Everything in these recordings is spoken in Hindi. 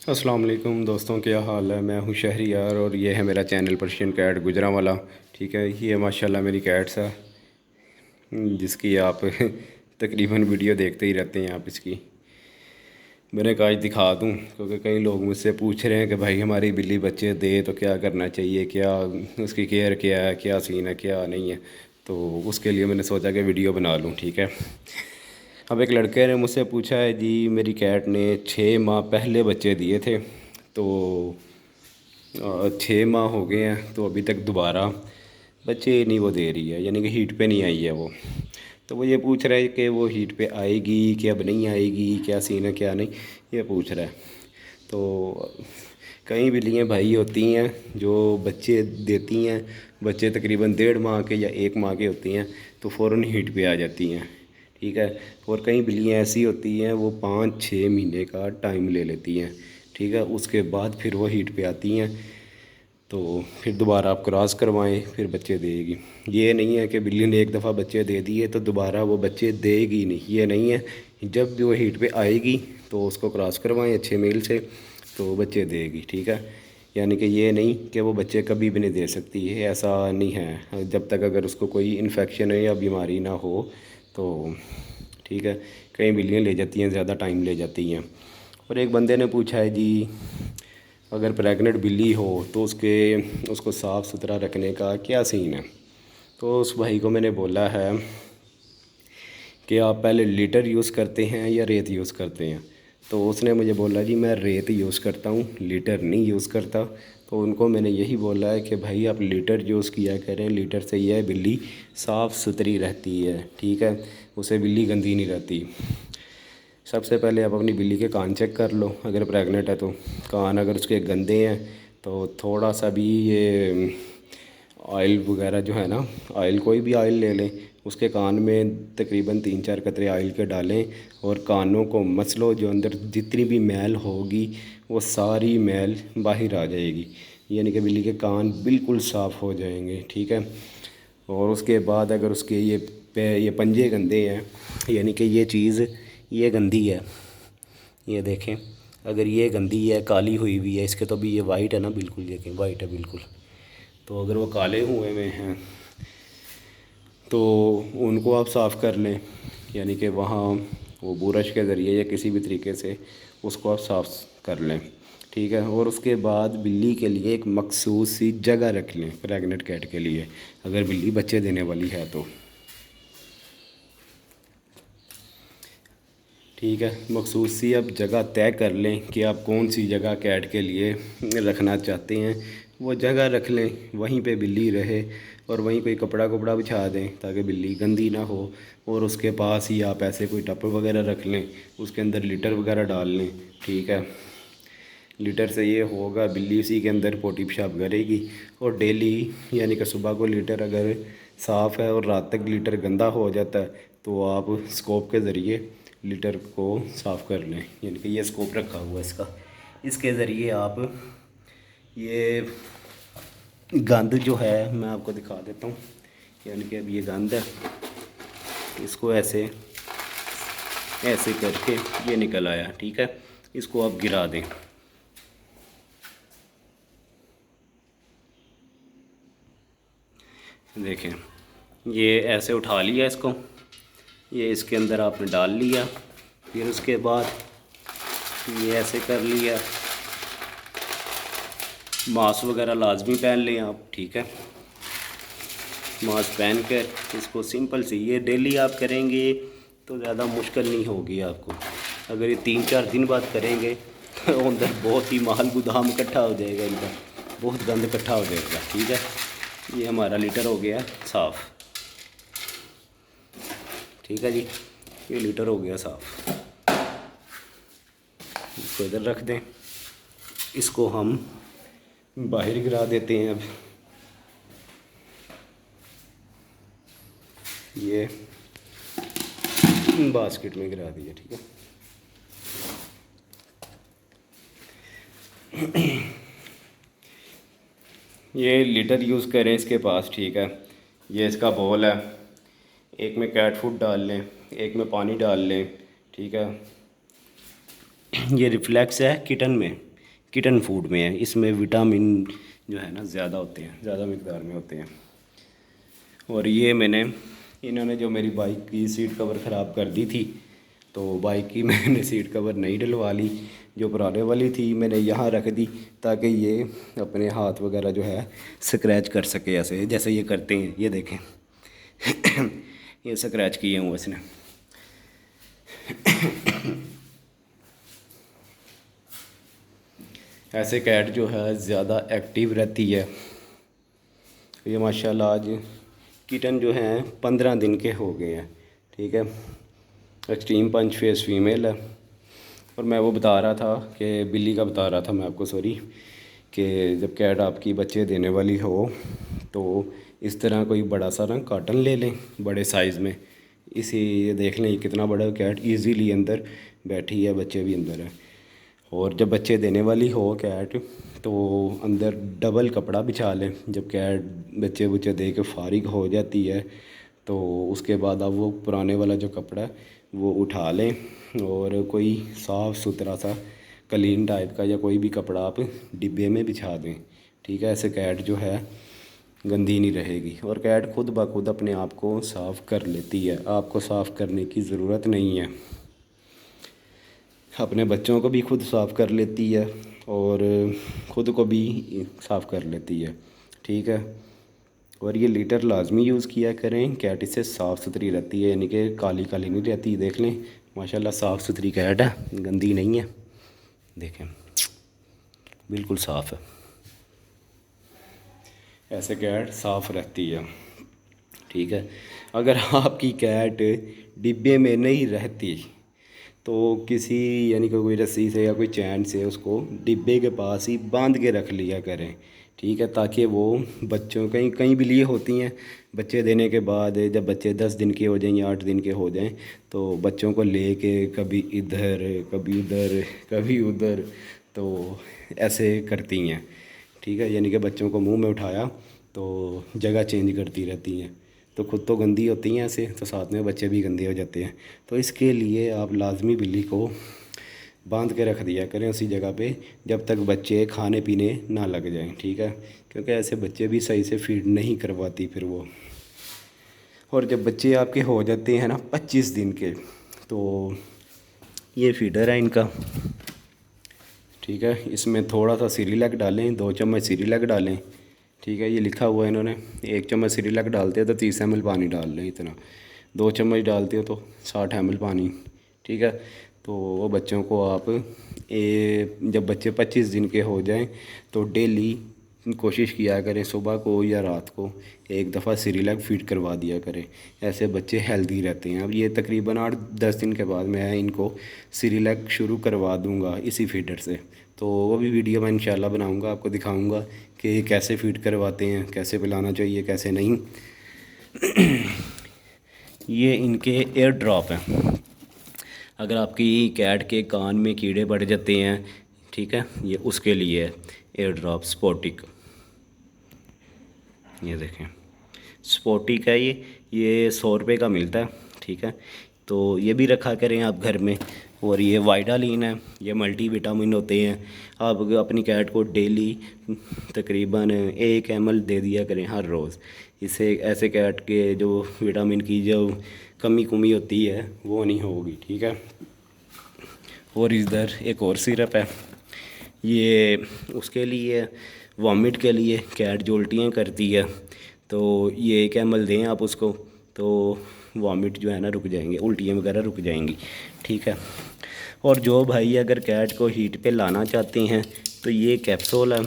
अस्सलाम वालेकुम दोस्तों, क्या हाल है। मैं हूँ शहरियार और ये है मेरा चैनल पर्शियन कैट गुजरांवाला। ठीक है, ये माशाल्लाह मेरी कैट्स है जिसकी आप तकरीबन वीडियो देखते ही रहते हैं आप इसकी। मैंने कहा आज दिखा दूँ क्योंकि कई लोग मुझसे पूछ रहे हैं कि भाई हमारी बिल्ली बच्चे दे तो क्या करना चाहिए, क्या उसकी केयर क्या है, क्या सीन है, क्या नहीं है। तो उसके लिए मैंने सोचा कि वीडियो बना लूँ। ठीक है, अब एक लड़के ने मुझसे पूछा है जी, मेरी कैट ने 6 माह पहले बच्चे दिए थे, तो 6 माह हो गए हैं तो अभी तक दोबारा बच्चे नहीं वो दे रही है, यानी कि हीट पे नहीं आई है वो। तो वो ये पूछ रहा है कि वो हीट पे आएगी कि अब नहीं आएगी, क्या सीन है क्या नहीं, ये पूछ रहा है। तो कई बिल्लियाँ भाई होती हैं जो बच्चे देती हैं, बच्चे तकरीबन 1.5 माह के या 1 माह के होती हैं तो फ़ौरन हीट पे आ जाती हैं। ठीक है, और कई बिल्लियाँ ऐसी होती हैं वो 5-6 महीने का टाइम ले लेती हैं। ठीक है, उसके बाद फिर वो हीट पे आती हैं, तो फिर दोबारा आप क्रॉस करवाएं फिर बच्चे देगी। ये नहीं है कि बिल्ली ने एक दफ़ा बच्चे दे दिए तो दोबारा वो बच्चे देगी नहीं, ये नहीं है। जब भी वो हीट पे आएगी तो उसको क्रॉस करवाएं अच्छे मेल से, तो बच्चे देगी। ठीक है, यानी कि ये नहीं कि वो बच्चे कभी भी नहीं दे सकती है, ऐसा नहीं है। जब तक अगर उसको कोई इन्फेक्शन है या बीमारी ना हो तो ठीक है। कई बिल्लियाँ ले जाती हैं, ज़्यादा टाइम ले जाती हैं। और एक बंदे ने पूछा है जी, अगर प्रेग्नेंट बिल्ली हो तो उसको साफ़ सुथरा रखने का क्या सीन है। तो उस भाई को मैंने बोला है कि आप पहले लीटर यूज़ करते हैं या रेत यूज़ करते हैं। तो उसने मुझे बोला जी मैं रेत यूज़ करता हूँ, लीटर नहीं यूज़ करता। तो उनको मैंने यही बोला है कि भाई आप लीटर यूज़ किया करें, लीटर से यह बिल्ली साफ़ सुथरी रहती है। ठीक है, उसे बिल्ली गंदी नहीं रहती। सबसे पहले आप अपनी बिल्ली के कान चेक कर लो, अगर प्रेग्नेंट है तो। कान अगर उसके गंदे हैं तो थोड़ा सा भी ये ऑयल वगैरह जो है ना, ऑयल कोई भी ऑयल ले लें, उसके कान में तकरीबन 3-4 कतरे ऑयल के डालें और कानों को मसलो, जो अंदर जितनी भी मैल होगी वो सारी मैल बाहर आ जाएगी, यानी कि बिल्ली के कान बिल्कुल साफ़ हो जाएंगे। ठीक है, और उसके बाद अगर उसके ये पंजे गंदे हैं, यानी कि ये चीज़ ये गंदी है, ये देखें, अगर ये गंदी है, काली हुई हुई है, इसके तो भी ये वाइट है ना, बिल्कुल देखें वाइट है बिल्कुल। तो अगर वो काले हुए में हैं तो उनको आप साफ़ कर लें, यानी कि वहाँ वो ब्रश के ज़रिए या किसी भी तरीके से उसको आप साफ़ कर लें। ठीक है, और उसके बाद बिल्ली के लिए एक मखसूस सी जगह रख लें प्रेग्नेंट कैट के लिए, अगर बिल्ली बच्चे देने वाली है तो। ठीक है, मखसूस सी आप जगह तय कर लें कि आप कौन सी जगह कैट के लिए रखना चाहते हैं, वो जगह रख लें, वहीं पे बिल्ली रहे। और वहीं कोई कपड़ा कपड़ा बिछा दें ताकि बिल्ली गंदी ना हो। और उसके पास ही आप ऐसे कोई टप वगैरह रख लें, उसके अंदर लीटर वगैरह डाल लें। ठीक है, लीटर से ये होगा बिल्ली उसी के अंदर पोटी पेशाब करेगी। और डेली यानी कि सुबह को लीटर अगर साफ़ है और रात तक लीटर गंदा हो जाता है तो आप स्कोप के ज़रिए लीटर को साफ़ कर लें, यानी कि ये स्कोप रखा हुआ है इसका, इसके ज़रिए आप ये गंद जो है मैं आपको दिखा देता हूँ। यानी कि अब ये गंद है, इसको ऐसे ऐसे करके ये निकल आया। ठीक है, इसको आप गिरा दें। देखें, ये ऐसे उठा लिया इसको, ये इसके अंदर आपने डाल लिया, फिर उसके बाद ये ऐसे कर लिया। मास्क वगैरह लाजमी पहन लें आप। ठीक है, मास्क पहन कर इसको सिंपल सी ये डेली आप करेंगे तो ज़्यादा मुश्किल नहीं होगी आपको। अगर ये 3-4 दिन बाद करेंगे तो अंदर बहुत ही माल गोदाम इकट्ठा हो जाएगा, इनका बहुत गंद इकट्ठा हो जाएगा। ठीक है, ये हमारा लीटर हो गया साफ़। ठीक है जी, ये लीटर हो गया साफ़, इसको इधर रख दें। इसको हम बाहर गिरा देते हैं। अब ये बास्केट में गिरा दिया। ठीक है, ये लीटर यूज़ करें इसके पास। ठीक है, ये इसका बॉल है, एक में कैट फूड डाल लें, एक में पानी डाल लें। ठीक है, ये रिफ्लेक्स है किटन में, किटन फूड में है। इसमें विटामिन जो है ना ज़्यादा होते हैं, ज़्यादा मिकदार में होते हैं। और ये इन्होंने जो मेरी बाइक की सीट कवर ख़राब कर दी थी, तो बाइक की मैंने सीट कवर नहीं डलवा ली, जो पुराने वाली थी मैंने यहाँ रख दी ताकि ये अपने हाथ वगैरह जो है स्क्रैच कर सके, ऐसे जैसे ये करते हैं। ये देखें ये स्क्रैच किए हुए इसने। ऐसे कैट जो है ज़्यादा एक्टिव रहती है। ये माशाल्लाह आज किटन जो हैं 15 दिन के हो गए हैं, ठीक है। एक्सट्रीम पंच फेस फीमेल है। और मैं वो बता रहा था कि बिल्ली का बता रहा था मैं आपको, सॉरी, कि जब कैट आपकी बच्चे देने वाली हो तो इस तरह कोई बड़ा सा ना कार्टन ले लें बड़े साइज़ में। ये देख लें कितना बड़ा कैट इजीली अंदर बैठी है, बच्चे भी अंदर है। और जब बच्चे देने वाली हो कैट तो अंदर डबल कपड़ा बिछा लें। जब कैट बच्चे दे के फारिग हो जाती है तो उसके बाद अब वो पुराने वाला जो कपड़ा है वो उठा लें और कोई साफ़ सुथरा सा क्लीन टाइप का या कोई भी कपड़ा आप डिब्बे में बिछा दें, ठीक है। ऐसे कैट जो है गंदी नहीं रहेगी। और कैट खुद ब खुद अपने आप को साफ़ कर लेती है, आपको साफ़ करने की ज़रूरत नहीं है। अपने बच्चों को भी खुद साफ़ कर लेती है और ख़ुद को भी साफ़ कर लेती है, ठीक है। और ये लीटर लाजमी यूज़ किया करें, कैट इससे साफ़ सुथरी रहती है, यानी कि काली काली नहीं रहती। देख लें माशाल्लाह साफ़ सुथरी कैट है, गंदी नहीं है, देखें बिल्कुल साफ़ है। ऐसे कैट साफ़ रहती है, ठीक है। अगर आपकी कैट डिब्बे में नहीं रहती तो किसी यानी कि कोई रस्सी से या कोई चैन से उसको डिब्बे के पास ही बांध के रख लिया करें, ठीक है, ताकि वो बच्चों कहीं कहीं भी लिए होती हैं बच्चे देने के बाद, जब बच्चे 10 दिन के हो जाएं या 8 दिन के हो जाएं तो बच्चों को ले के कभी इधर कभी उधर कभी उधर, तो ऐसे करती हैं, ठीक है। यानी कि बच्चों को मुंह में उठाया तो जगह चेंज करती रहती हैं, तो खुद तो गंदी होती हैं ऐसे, तो साथ में बच्चे भी गंदे हो जाते हैं। तो इसके लिए आप लाजमी बिल्ली को बांध के रख दिया करें उसी जगह पे जब तक बच्चे खाने पीने ना लग जाएं, ठीक है। क्योंकि ऐसे बच्चे भी सही से फीड नहीं करवाती फिर वो। और जब बच्चे आपके हो जाते हैं ना 25 दिन के, तो ये फीडर है इनका, ठीक है। इसमें थोड़ा सा सिरिलैक डालें, 2 चम्मच सिरिलैक डालें, ठीक है। ये लिखा हुआ है इन्होंने, 1 चम्मच सिरिलैक डालते हो तो 30 ml पानी डाल लें, इतना। 2 चम्मच डालते हो तो 60 ml पानी, ठीक है। तो वो बच्चों को आप जब बच्चे 25 दिन के हो जाएं तो डेली कोशिश किया करें सुबह को या रात को 1 दफ़ा सिरिलैक फीड करवा दिया करें। ऐसे बच्चे हेल्दी रहते हैं। अब ये तकरीबन 8-10 दिन के बाद मैं इनको सिरिलैक शुरू करवा दूँगा इसी फीडर से, तो वो भी वीडियो मैं इंशाल्लाह बनाऊँगा, आपको दिखाऊँगा कि कैसे फीड करवाते हैं, कैसे पिलाना चाहिए, कैसे नहीं। ये इनके एयर ड्रॉप हैं। अगर आपकी कैट के कान में कीड़े पड़ जाते हैं, ठीक है, ये उसके लिए है एयर ड्रॉप स्पॉटिक। ये देखें स्पॉटिक है ये 100 रुपये का मिलता है, ठीक है। तो ये भी रखा करें आप घर में। और ये वाइडालीन है, ये मल्टी विटामिन होते हैं। आप अपनी कैट को डेली तकरीबन 1 ml दे दिया करें हर रोज़। इससे ऐसे कैट के जो विटामिन की जो कमी होती है वो नहीं होगी, ठीक है। और इधर एक और सिरप है, ये उसके लिए वॉमिट के लिए, कैट जो उल्टियाँ करती है तो ये 1 ml दें आप उसको, तो वॉमिट जो है ना रुक जाएंगे, उल्टियाँ वगैरह रुक जाएंगी, ठीक है। और जो भाई अगर कैट को हीट पे लाना चाहते हैं तो ये कैप्सूल है,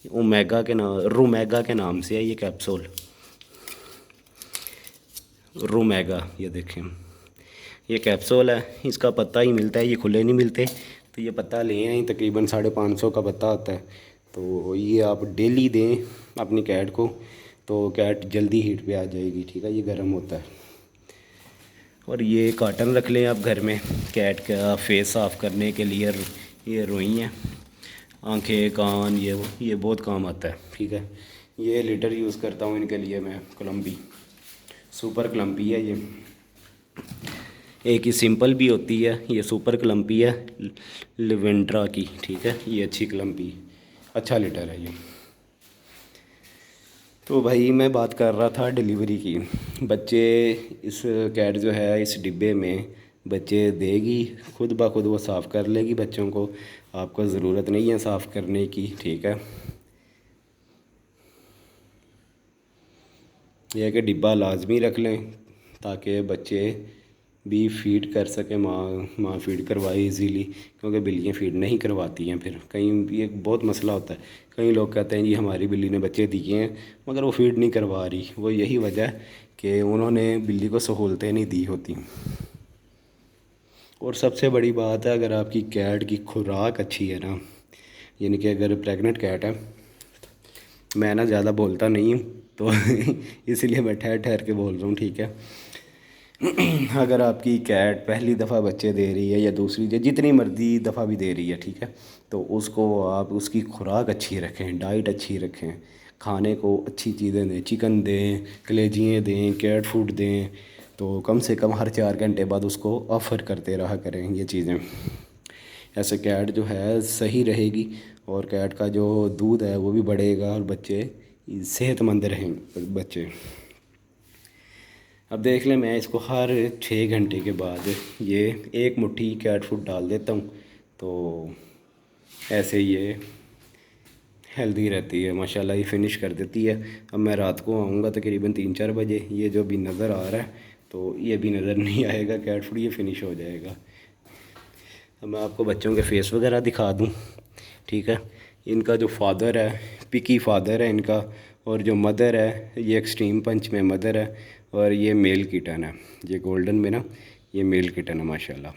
रूमेगा के नाम से है ये कैप्सूल, रूमेगा। ये देखें ये कैप्सूल है, इसका पत्ता ही मिलता है, ये खुले नहीं मिलते। तो ये पत्ता ले आए, तकरीबन 550 का पत्ता आता है। तो ये आप डेली दें अपनी कैट को, तो कैट जल्दी हीट पे आ जाएगी, ठीक है। ये गर्म होता है। और ये कॉटन रख लें आप घर में कैट का फेस साफ़ करने के लिए। ये रुई है, आंखें कान ये बहुत काम आता है, ठीक है। ये लीटर यूज़ करता हूँ इनके लिए मैं, कोलम्बी सुपर क्लम्पी है ये। एक ही सिंपल भी होती है, ये सुपर क्लम्पी है लिवेंड्रा की, ठीक है। ये अच्छी क्लम्पी, अच्छा लिटर है ये। तो भाई मैं बात कर रहा था डिलीवरी की। बच्चे, इस कैट जो है इस डिब्बे में बच्चे देगी, खुद ब खुद वो साफ़ कर लेगी बच्चों को, आपको ज़रूरत नहीं है साफ़ करने की, ठीक है। यह है कि डिब्बा लाजमी रख लें ताकि बच्चे भी फीड कर सकें, माँ फीड करवाए इजीली, क्योंकि बिल्लियाँ फीड नहीं करवाती हैं। फिर कहीं ये बहुत मसला होता है, कई लोग कहते हैं जी हमारी बिल्ली ने बच्चे दिए हैं मगर वो फीड नहीं करवा रही। वो यही वजह है कि उन्होंने बिल्ली को सहूलतें नहीं दी होती। और सबसे बड़ी बात है, अगर आपकी कैट की खुराक अच्छी है ना, यानी कि अगर प्रेग्नेंट कैट है, मैं ना ज़्यादा बोलता नहीं हूँ तो इसीलिए मैं ठहर ठहर के बोल रहा हूँ, ठीक है। अगर आपकी कैट पहली दफ़ा बच्चे दे रही है या दूसरी, जितनी मर्ज़ी दफ़ा भी दे रही है, ठीक है, तो उसको आप उसकी खुराक अच्छी रखें, डाइट अच्छी रखें, खाने को अच्छी चीज़ें दें, चिकन दें, कलेजियाँ दें, कैट फूड दें। तो कम से कम हर 4 घंटे बाद उसको ऑफ़र करते रहा करें ये चीज़ें। ऐसे कैट जो है सही रहेगी और कैट का जो दूध है वो भी बढ़ेगा और बच्चे सेहतमंद रहें बच्चे। अब देख लें, मैं इसको हर 6 घंटे के बाद ये एक मुट्ठी कैट फूड डाल देता हूँ, तो ऐसे ये हेल्दी रहती है माशाल्लाह, ये फिनिश कर देती है। अब मैं रात को आऊँगा तकरीबन 3-4 बजे, ये जो भी नज़र आ रहा है तो ये भी नज़र नहीं आएगा कैट फूड, ये फिनिश हो जाएगा। अब मैं आपको बच्चों के फेस वगैरह दिखा दूँ, ठीक है। इनका जो फादर है, पिकी फादर है इनका, और जो मदर है ये एक्सट्रीम पंच में मदर है, और ये मेल किटन है, ये गोल्डन में ना ये मेल किटन है माशाल्लाह।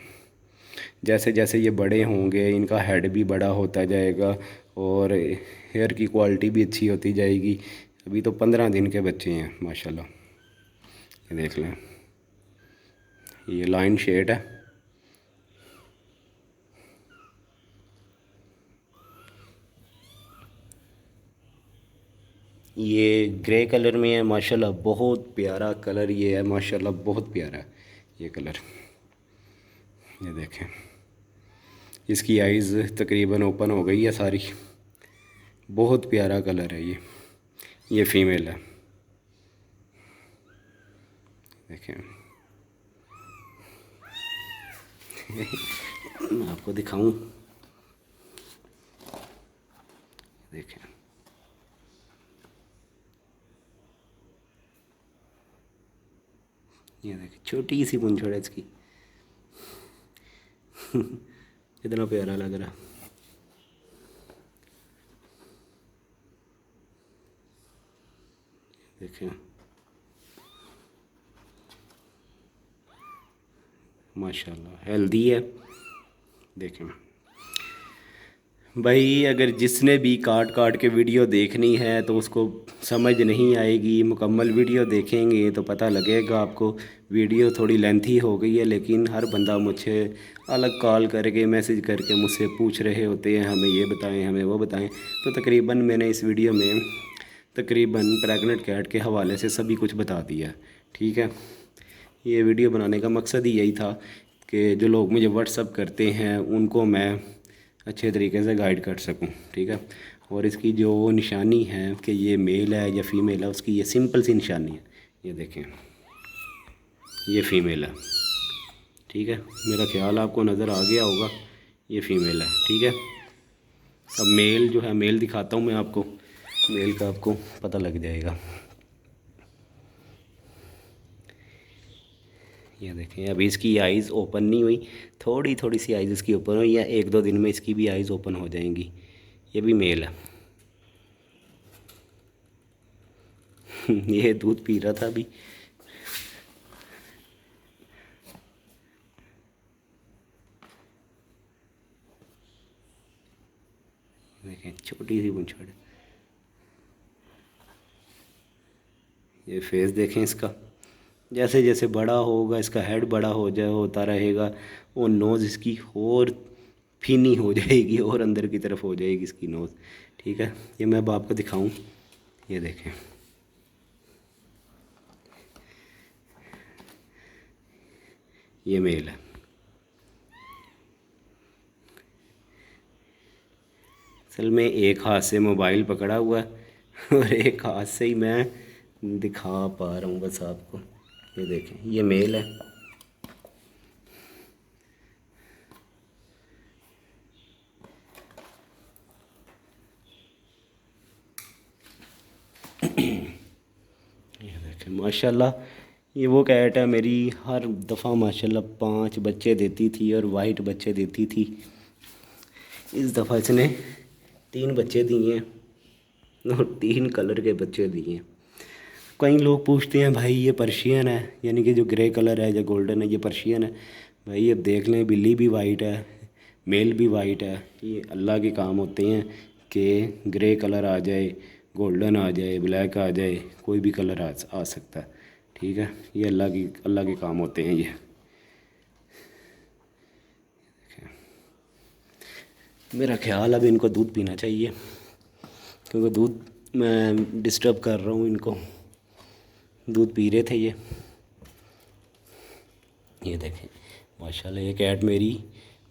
जैसे जैसे ये बड़े होंगे इनका हेड भी बड़ा होता जाएगा और हेयर की क्वालिटी भी अच्छी होती जाएगी। अभी तो 15 दिन के बच्चे हैं माशाल्लाह, ये देख लें, ये लाइन शेड है। ये ग्रे कलर में है माशाल्लाह, बहुत प्यारा कलर ये है माशाल्लाह, बहुत प्यारा है ये कलर। ये देखें, इसकी आइज़ तकरीबन ओपन हो गई है सारी, बहुत प्यारा कलर है ये फ़ीमेल है, देखें। मैं आपको दिखाऊं, देखें, ये देखें छोटी सी पूंछड़ है इसकी। कितना प्यारा लग रहा, देखें माशाल्लाह हेल्दी है। देखें भाई, अगर जिसने भी काट काट के वीडियो देखनी है तो उसको समझ नहीं आएगी, मुकम्मल वीडियो देखेंगे तो पता लगेगा आपको। वीडियो थोड़ी लेंथी हो गई है, लेकिन हर बंदा मुझे अलग कॉल करके मैसेज करके मुझसे पूछ रहे होते हैं, हमें ये बताएं, हमें वो बताएं। तो तकरीबन मैंने इस वीडियो में तकरीबन प्रेग्नेंट कैट के हवाले से सभी कुछ बता दिया, ठीक है। ये वीडियो बनाने का मकसद ही यही था कि जो लोग मुझे व्हाट्सअप करते हैं उनको मैं अच्छे तरीके से गाइड कर सकूं, ठीक है। और इसकी जो निशानी है कि ये मेल है या फ़ीमेल है, उसकी ये सिंपल सी निशानी है, ये देखें, ये फ़ीमेल है, ठीक है। मेरा ख्याल आपको नज़र आ गया होगा, ये फ़ीमेल है, ठीक है। अब मेल जो है, मेल दिखाता हूँ मैं आपको, मेल का आपको पता लग जाएगा। ये देखें, अभी इसकी आइज़ ओपन नहीं हुई, थोड़ी थोड़ी सी आइज़ इसकी ओपन हुई, या 1-2 दिन में इसकी भी आइज़ ओपन हो जाएंगी। ये भी मेल है। ये दूध पी रहा था अभी। देखें छोटी सी पूंछड़, ये फेस देखें इसका, जैसे जैसे बड़ा होगा इसका हेड बड़ा होता रहेगा, और नोज़ इसकी और फीनी हो जाएगी और अंदर की तरफ हो जाएगी इसकी नोज़, ठीक है। ये मैं अब आपको दिखाऊं, ये देखें, ये मेल है। असल में एक हाथ से मोबाइल पकड़ा हुआ है और एक हाथ से ही मैं दिखा पा रहा हूँ बस आपको। ये देखें, ये मेल है। ये देखें माशाल्लाह, ये वो कैट है मेरी, हर दफ़ा माशाल्लाह 5 बच्चे देती थी और वाइट बच्चे देती थी। इस दफ़ा इसने 3 बच्चे दिए हैं और 3 कलर के बच्चे दिए हैं। कई लोग पूछते हैं भाई ये पर्शियन है, यानी कि जो ग्रे कलर है या गोल्डन है ये पर्शियन है। भाई अब देख लें, बिल्ली भी वाइट है, मेल भी वाइट है। ये अल्लाह के काम होते हैं कि ग्रे कलर आ जाए, गोल्डन आ जाए, ब्लैक आ जाए, कोई भी कलर आ सकता है। ठीक है, ये अल्लाह के काम होते हैं ये। मेरा ख्याल अब इनको दूध पीना चाहिए, क्योंकि दूध मैं डिस्टर्ब कर रहा हूँ इनको। दूध पी रहे थे ये देखें माशाल्लाह। ये कैट मेरी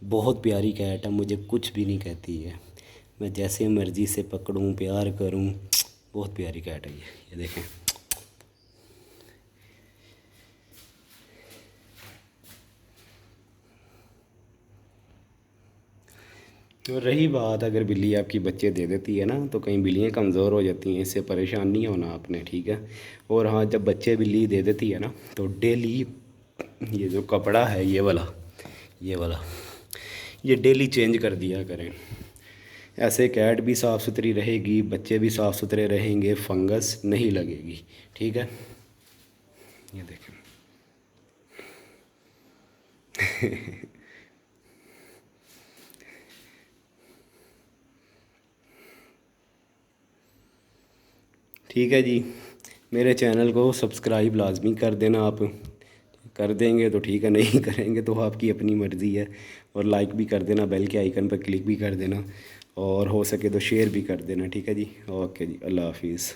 बहुत प्यारी कैट है, मुझे कुछ भी नहीं कहती है। मैं जैसे मर्ज़ी से पकड़ूं, प्यार करूं, बहुत प्यारी कैट है ये देखें। और रही बात अगर बिल्ली आपकी बच्चे दे देती है ना, तो कई बिल्लियाँ कमज़ोर हो जाती हैं, इससे परेशान नहीं होना आपने, ठीक है। और हाँ, जब बच्चे बिल्ली दे देती है ना, तो डेली ये जो कपड़ा है ये वाला ये डेली चेंज कर दिया करें। ऐसे कैट भी साफ़ सुथरी रहेगी, बच्चे भी साफ़ सुथरे रहेंगे, फंगस नहीं लगेगी, ठीक है। ये देखें ठीक है जी, मेरे चैनल को सब्सक्राइब लाजमी कर देना। आप कर देंगे तो ठीक है, नहीं करेंगे तो आपकी अपनी मर्ज़ी है। और लाइक भी कर देना, बेल के आइकन पर क्लिक भी कर देना, और हो सके तो शेयर भी कर देना, ठीक है जी। ओके जी, अल्लाह हाफिज़।